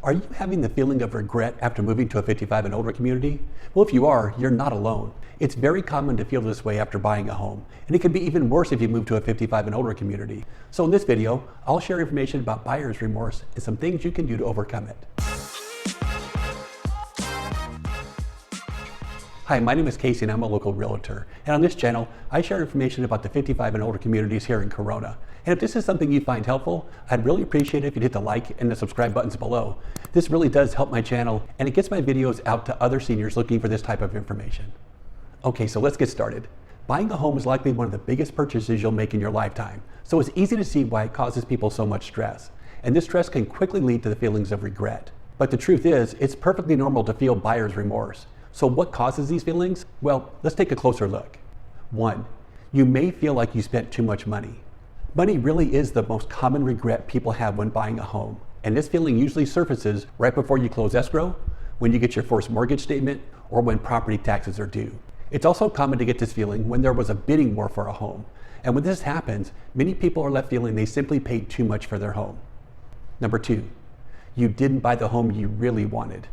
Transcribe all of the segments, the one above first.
Are you having the feeling of regret after moving to a 55 and older community? Well, if you are, you're not alone. It's very common to feel this way after buying a home, and it can be even worse if you move to a 55 and older community. So in this video, I'll share information about buyer's remorse and some things you can do to overcome it. Hi, my name is Casey and I'm a local realtor. And on this channel, I share information about the 55 and older communities here in Corona. And if this is something you find helpful, I'd really appreciate it if you'd hit the like and the subscribe buttons below. This really does help my channel and it gets my videos out to other seniors looking for this type of information. Okay, so let's get started. Buying a home is likely one of the biggest purchases you'll make in your lifetime. So it's easy to see why it causes people so much stress. And this stress can quickly lead to the feelings of regret. But the truth is, it's perfectly normal to feel buyer's remorse. So what causes these feelings? Well, let's take a closer look. 1, you may feel like you spent too much money. Money really is the most common regret people have when buying a home. And this feeling usually surfaces right before you close escrow, when you get your first mortgage statement, or when property taxes are due. It's also common to get this feeling when there was a bidding war for a home. And when this happens, many people are left feeling they simply paid too much for their home. Number 2, you didn't buy the home you really wanted.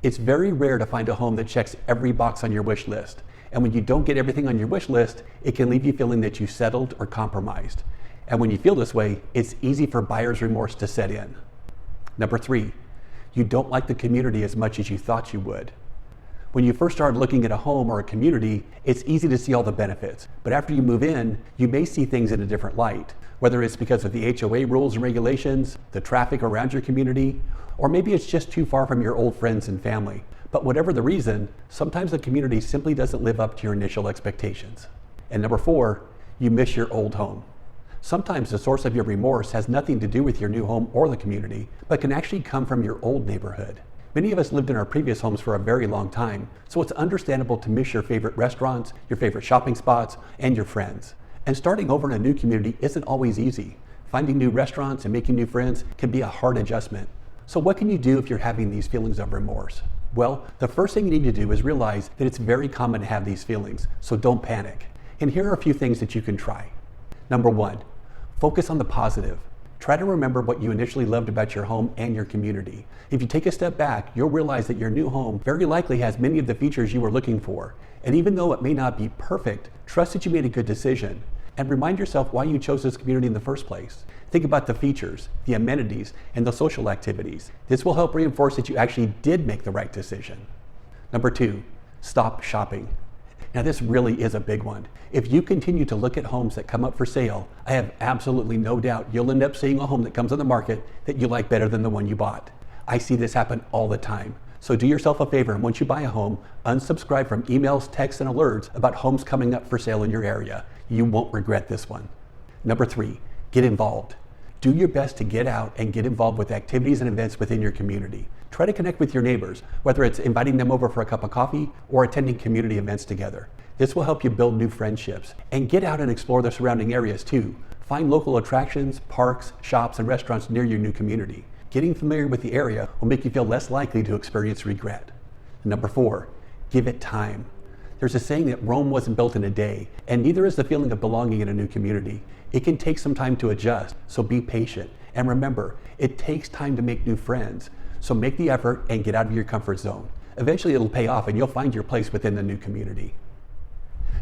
It's very rare to find a home that checks every box on your wish list. And when you don't get everything on your wish list, it can leave you feeling that you settled or compromised. And when you feel this way, it's easy for buyer's remorse to set in. Number 3, you don't like the community as much as you thought you would. When you first start looking at a home or a community, it's easy to see all the benefits. But after you move in, you may see things in a different light, whether it's because of the HOA rules and regulations, the traffic around your community, or maybe it's just too far from your old friends and family. But whatever the reason, sometimes the community simply doesn't live up to your initial expectations. And number 4, you miss your old home. Sometimes the source of your remorse has nothing to do with your new home or the community, but can actually come from your old neighborhood. Many of us lived in our previous homes for a very long time, so it's understandable to miss your favorite restaurants, your favorite shopping spots, and your friends. And starting over in a new community isn't always easy. Finding new restaurants and making new friends can be a hard adjustment. So what can you do if you're having these feelings of remorse? Well, the first thing you need to do is realize that it's very common to have these feelings, so don't panic. And here are a few things that you can try. Number 1, focus on the positive. Try to remember what you initially loved about your home and your community. If you take a step back, you'll realize that your new home very likely has many of the features you were looking for. And even though it may not be perfect, trust that you made a good decision. And remind yourself why you chose this community in the first place. Think about the features, the amenities, and the social activities. This will help reinforce that you actually did make the right decision. Number 2, stop shopping. Now this really is a big one. If you continue to look at homes that come up for sale, I have absolutely no doubt you'll end up seeing a home that comes on the market that you like better than the one you bought. I see this happen all the time. So do yourself a favor, and once you buy a home, unsubscribe from emails, texts, and alerts about homes coming up for sale in your area. You won't regret this one. Number 3, get involved. Do your best to get out and get involved with activities and events within your community. Try to connect with your neighbors, whether it's inviting them over for a cup of coffee or attending community events together. This will help you build new friendships. And get out and explore the surrounding areas too. Find local attractions, parks, shops, and restaurants near your new community. Getting familiar with the area will make you feel less likely to experience regret. Number 4, give it time. There's a saying that Rome wasn't built in a day, and neither is the feeling of belonging in a new community. It can take some time to adjust, so be patient. And remember, it takes time to make new friends. So make the effort and get out of your comfort zone. Eventually it'll pay off and you'll find your place within the new community.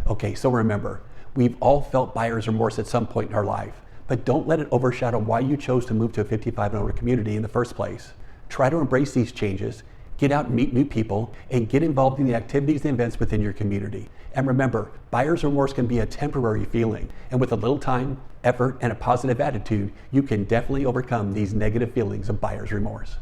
Okay, so remember, we've all felt buyer's remorse at some point in our life, but don't let it overshadow why you chose to move to a 55 and older community in the first place. Try to embrace these changes, get out and meet new people, and get involved in the activities and events within your community. And remember, buyer's remorse can be a temporary feeling, and with a little time, effort, and a positive attitude, you can definitely overcome these negative feelings of buyer's remorse.